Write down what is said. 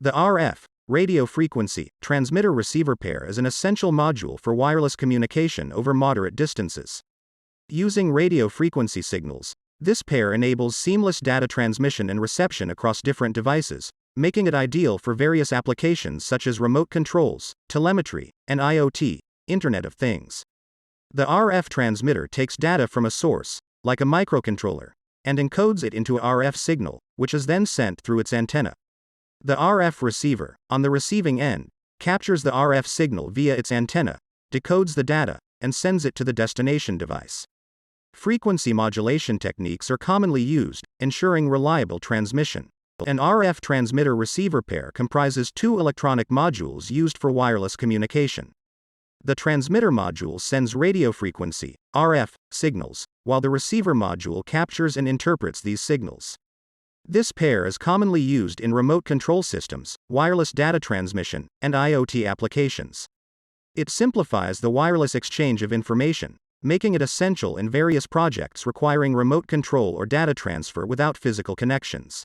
The RF, radio frequency, transmitter-receiver pair is an essential module for wireless communication over moderate distances. Using radio frequency signals, this pair enables seamless data transmission and reception across different devices, making it ideal for various applications such as remote controls, telemetry, and IoT, Internet of Things. The RF transmitter takes data from a source, like a microcontroller, and encodes it into a RF signal, which is then sent through its antenna. The RF receiver, on the receiving end, captures the RF signal via its antenna, decodes the data, and sends it to the destination device. Frequency modulation techniques are commonly used, ensuring reliable transmission. An RF transmitter-receiver pair comprises two electronic modules used for wireless communication. The transmitter module sends radio frequency, RF, signals, while the receiver module captures and interprets these signals. This pair is commonly used in remote control systems, wireless data transmission, and IoT applications. It simplifies the wireless exchange of information, making it essential in various projects requiring remote control or data transfer without physical connections.